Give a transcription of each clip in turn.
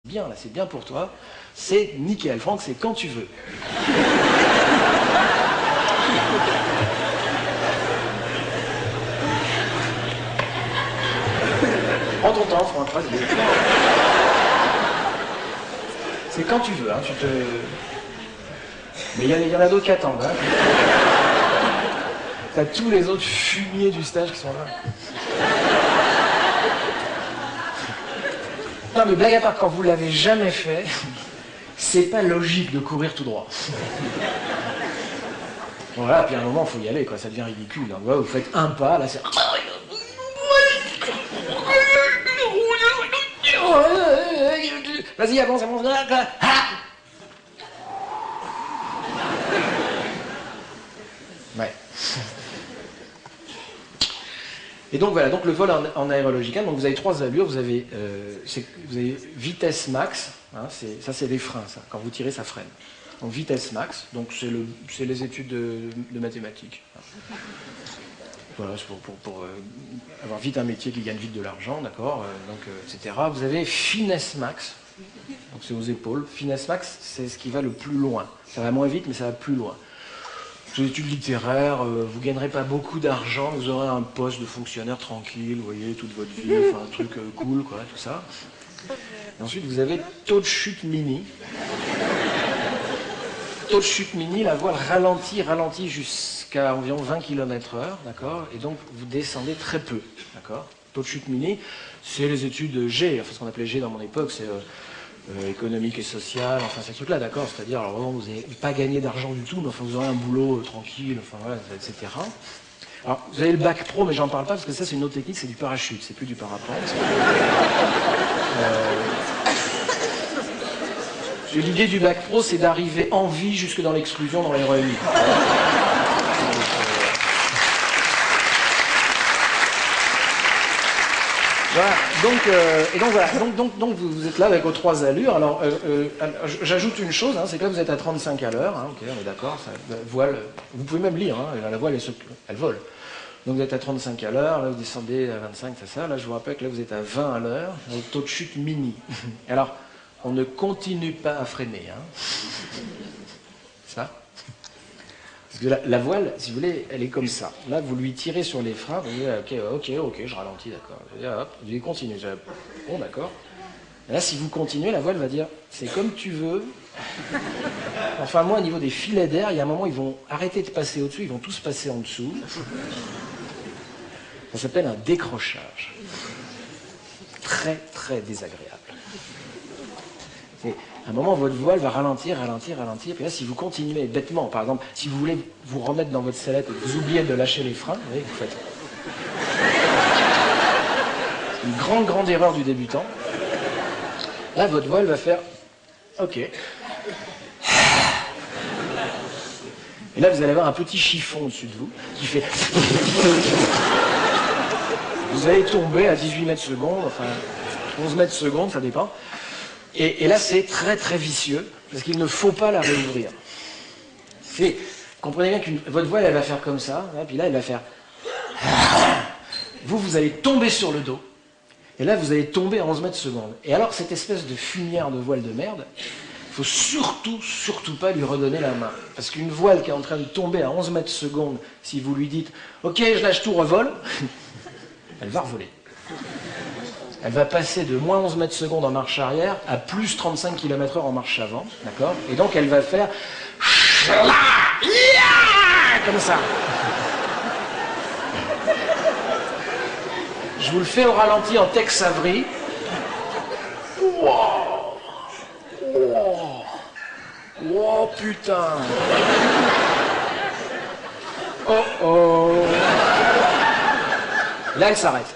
bien, là, c'est bien pour toi. C'est nickel. Franck, c'est quand tu veux. Prends ton temps, Franck. C'est quand tu veux, hein, tu te... Mais il y en a d'autres qui attendent, hein. T'as tous les autres fumiers du stage qui sont là. Non mais blague à part, quand vous l'avez jamais fait, c'est pas logique de courir tout droit. Voilà, puis à un moment, il faut y aller, quoi, ça devient ridicule. Hein. Ouais, vous faites un pas, là c'est... Vas-y, avance, avance. Ouais. Et donc voilà, donc le vol en aérological, donc vous avez 3 allures, vous avez vitesse max, hein, ça c'est les freins, ça. Quand vous tirez, ça freine. Donc vitesse max, donc c'est les études de mathématiques. Voilà, c'est pour avoir vite un métier qui gagne vite de l'argent, d'accord, etc. Vous avez finesse max, donc c'est aux épaules. Finesse max, c'est ce qui va le plus loin. Ça va moins vite, mais ça va plus loin. Des études littéraires, vous ne gagnerez pas beaucoup d'argent, vous aurez un poste de fonctionnaire tranquille, vous voyez, toute votre vie, enfin, un truc cool, quoi, tout ça. Et ensuite, vous avez taux de chute mini. Taux de chute mini, la voile ralentit jusqu'à environ 20 km/h, d'accord, et donc vous descendez très peu, d'accord. Taux de chute mini, c'est les études G, enfin ce qu'on appelait G dans mon époque, c'est... économique et social, enfin ces trucs-là, d'accord, c'est-à-dire, alors vraiment, vous n'allez pas gagner d'argent du tout, mais enfin vous aurez un boulot tranquille, enfin voilà, etc. Alors, vous avez le bac pro, mais j'en parle pas, parce que ça c'est une autre technique, c'est du parachute, c'est plus du parapente. L'idée du bac pro, c'est d'arriver en vie jusque dans l'exclusion dans l'aéroémie. Voilà, donc vous êtes là avec vos 3 allures. Alors, j'ajoute une chose, hein, c'est que là vous êtes à 35 à l'heure, hein, ok, on est d'accord, voile, vous pouvez même lire, hein, la voile elle vole. Donc vous êtes à 35 à l'heure, là vous descendez à 25, c'est ça, là je vous rappelle que là vous êtes à 20 à l'heure, avec taux de chute mini. Alors, on ne continue pas à freiner, hein. Ça. Parce que la voile, si vous voulez, elle est comme ça. Là, vous lui tirez sur les freins, vous dites ok, je ralentis, d'accord. Hop, vous lui continuez. Bon, d'accord. Et là, si vous continuez, la voile va dire, c'est comme tu veux. Enfin, moi, au niveau des filets d'air, il y a un moment, ils vont arrêter de passer au-dessus, ils vont tous passer en dessous. Ça s'appelle un décrochage. Très, très désagréable. Et à un moment, votre voile va ralentir, puis là, si vous continuez bêtement, par exemple, si vous voulez vous remettre dans votre sellette et que vous oubliez de lâcher les freins, vous voyez, vous faites une grande erreur du débutant. Là, votre voile va faire OK. Et là, vous allez avoir un petit chiffon au-dessus de vous qui fait... Vous allez tomber à 18 mètres secondes, enfin 11 mètres secondes, ça dépend. Et là, c'est très très vicieux, parce qu'il ne faut pas la réouvrir. Comprenez bien que votre voile, elle va faire comme ça, hein, puis là, elle va faire... Vous allez tomber sur le dos, et là, vous allez tomber à 11 mètres secondes. Et alors, cette espèce de fumière de voile de merde, il faut surtout pas lui redonner la main. Parce qu'une voile qui est en train de tomber à 11 mètres secondes, si vous lui dites « Ok, je lâche tout, revole », elle va revoler. Elle va passer de moins 11 mètres secondes en marche arrière à plus 35 km/h en marche avant, d'accord? Et donc elle va faire comme ça. Je vous le fais au ralenti en Tex Avery. Oh putain. Oh. Là elle s'arrête.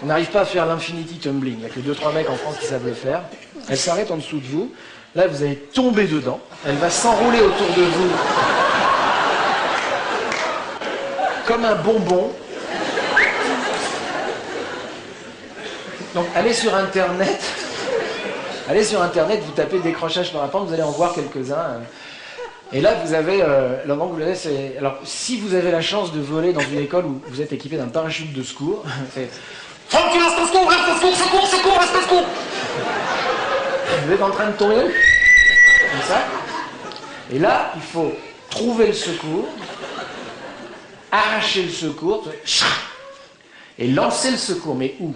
On n'arrive pas à faire l'infinity tumbling. Il n'y a que 2-3 mecs en France qui savent le faire. Elle s'arrête en dessous de vous. Là, vous allez tomber dedans. Elle va s'enrouler autour de vous comme un bonbon. Donc, allez sur Internet, vous tapez décrochage parapente, vous allez en voir quelques-uns. Et là, vous avez, alors, si vous avez la chance de voler dans une école où vous êtes équipé d'un parachute de secours, c'est... Franck, tu lances ton secours, reste au secours, secours, reste au secours. vous êtes en train de tomber, comme ça. Et là, il faut trouver le secours, arracher le secours, et lancer le secours. Mais où?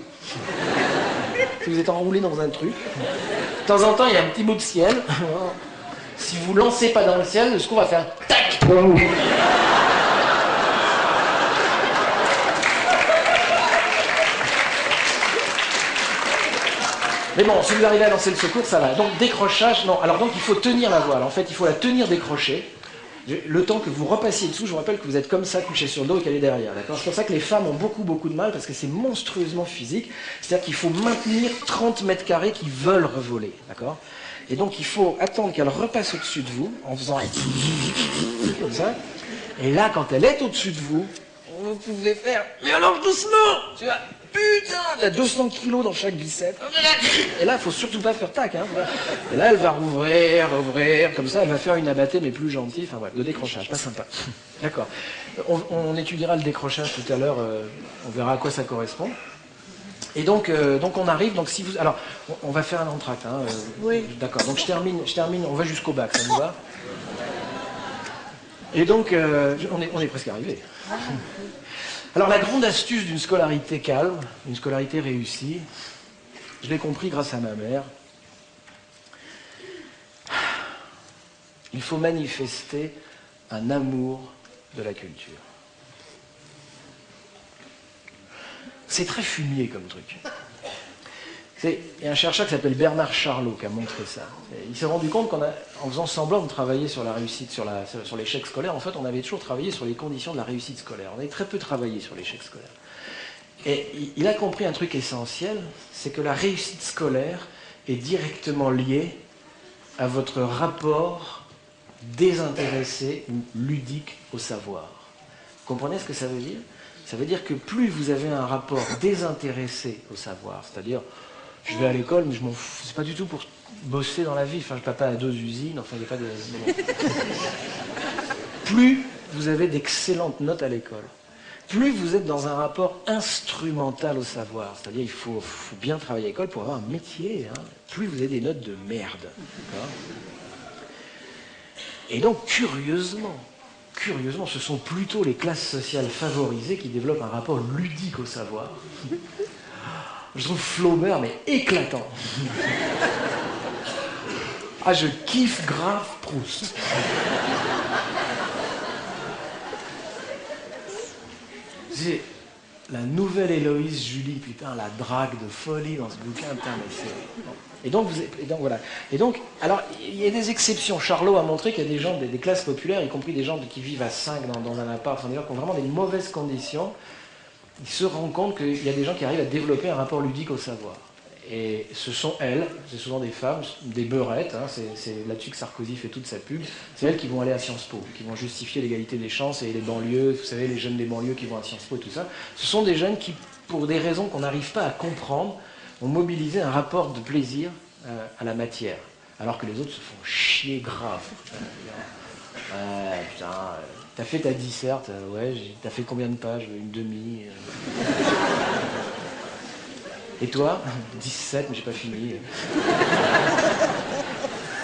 Si vous êtes enroulé dans un truc, de temps en temps, il y a un petit bout de ciel. Si vous ne lancez pas dans le ciel, le secours va faire tac. Mais bon, si vous arrivez à lancer le secours, ça va. Donc décrochage, non. Alors donc il faut tenir la voile. En fait, il faut la tenir décrochée. Le temps que vous repassiez dessous, je vous rappelle que vous êtes comme ça, couché sur le dos et qu'elle est derrière. D'accord ? C'est pour ça que les femmes ont beaucoup de mal, parce que c'est monstrueusement physique. C'est-à-dire qu'il faut maintenir 30 mètres carrés qui veulent revoler. D'accord ? Et donc il faut attendre qu'elle repasse au-dessus de vous, en faisant comme ça. Et là, quand elle est au-dessus de vous, vous pouvez faire « Mais alors doucement !» Tu vois, putain, il y a 200 kilos dans chaque bicep. Et là, il faut surtout pas faire tac. Hein. Et là, elle va rouvrir, comme ça, elle va faire une abattée, mais plus gentille. Enfin bref, le décrochage, pas sympa. D'accord. On étudiera le décrochage tout à l'heure, on verra à quoi ça correspond. Et donc on arrive, donc si vous... Alors, on va faire un entracte. Hein, oui. D'accord, donc je termine, on va jusqu'au bac, ça vous va? Et donc, on est presque arrivé. Alors la grande astuce d'une scolarité calme, d'une scolarité réussie, je l'ai compris grâce à ma mère, il faut manifester un amour de la culture. C'est très fumier comme truc. Il y a un chercheur qui s'appelle Bernard Charlot qui a montré ça. Il s'est rendu compte qu'en faisant semblant de travailler sur la réussite, sur l'échec scolaire, en fait, on avait toujours travaillé sur les conditions de la réussite scolaire. On avait très peu travaillé sur l'échec scolaire. Et il a compris un truc essentiel, c'est que la réussite scolaire est directement liée à votre rapport désintéressé ou ludique au savoir. Vous comprenez ce que ça veut dire? Ça veut dire que plus vous avez un rapport désintéressé au savoir, c'est-à-dire je vais à l'école, mais je m'en fous. C'est pas du tout pour bosser dans la vie. Enfin, papa a 2 usines, enfin, il n'y a pas de... Plus vous avez d'excellentes notes à l'école, plus vous êtes dans un rapport instrumental au savoir. C'est-à-dire il faut bien travailler à l'école pour avoir un métier. Hein. Plus vous avez des notes de merde. Et donc, curieusement, ce sont plutôt les classes sociales favorisées qui développent un rapport ludique au savoir. Je trouve Flaubert, mais éclatant. Ah, je kiffe grave Proust. J'ai la nouvelle Héloïse Julie, putain, la drague de folie dans ce bouquin, putain, mais c'est... Et donc, voilà. Et donc, alors, il y a des exceptions. Charlot a montré qu'il y a des gens, des classes populaires, y compris des gens qui vivent à 5 dans un appart, enfin, des gens qui ont vraiment des mauvaises conditions. Il se rend compte qu'il y a des gens qui arrivent à développer un rapport ludique au savoir. Et ce sont elles, c'est souvent des femmes, des beurettes, hein, c'est là-dessus que Sarkozy fait toute sa pub, c'est elles qui vont aller à Sciences Po, qui vont justifier l'égalité des chances et les banlieues, vous savez, les jeunes des banlieues qui vont à Sciences Po et tout ça. Ce sont des jeunes qui, pour des raisons qu'on n'arrive pas à comprendre, ont mobilisé un rapport de plaisir à la matière, alors que les autres se font chier grave. Putain, t'as fait ta disserte, ouais, t'as fait combien de pages? Une demi. Et toi? 17, mais j'ai pas fini.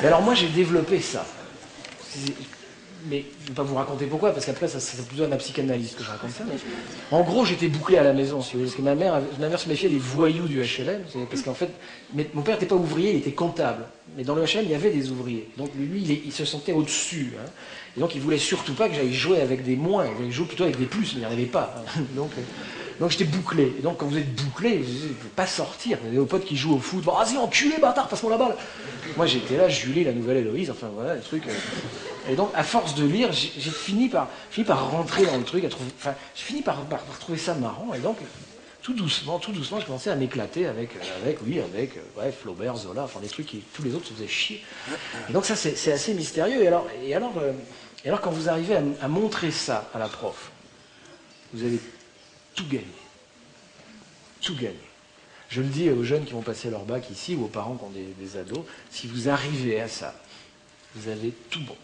Et alors moi j'ai développé ça. Mais je ne vais pas vous raconter pourquoi, parce qu'après c'est plutôt à ma psychanalyste que je raconte ça. Mais... En gros, j'étais bouclé à la maison, si vous voulez, parce que ma mère se méfiait des voyous du HLM, parce qu'en fait, mon père n'était pas ouvrier, il était comptable. Mais dans le HLM, il y avait des ouvriers. Donc lui, il se sentait au-dessus. Hein. Et donc il voulait surtout pas que j'aille jouer avec des moins, il voulait jouer plutôt avec des plus, mais il n'y en avait pas. Hein. Donc j'étais bouclé. Et donc quand vous êtes bouclé, vous ne pouvez pas sortir. Vous avez vos potes qui jouent au foot. Bon, vas-y, enculé, bâtard, passe-moi la balle. Moi j'étais là, Julie, la nouvelle Héloïse, enfin voilà, les trucs. Et donc à force de lire, j'ai fini par rentrer dans le truc. J'ai fini par trouver ça marrant. Et donc tout doucement, je commençais à m'éclater avec Flaubert, Zola, enfin des trucs qui tous les autres se faisaient chier. Et donc ça c'est assez mystérieux. Et alors quand vous arrivez à montrer ça à la prof, vous avez tout gagné. Tout gagné. Je le dis aux jeunes qui vont passer leur bac ici ou aux parents qui ont des ados, si vous arrivez à ça, vous avez tout bon.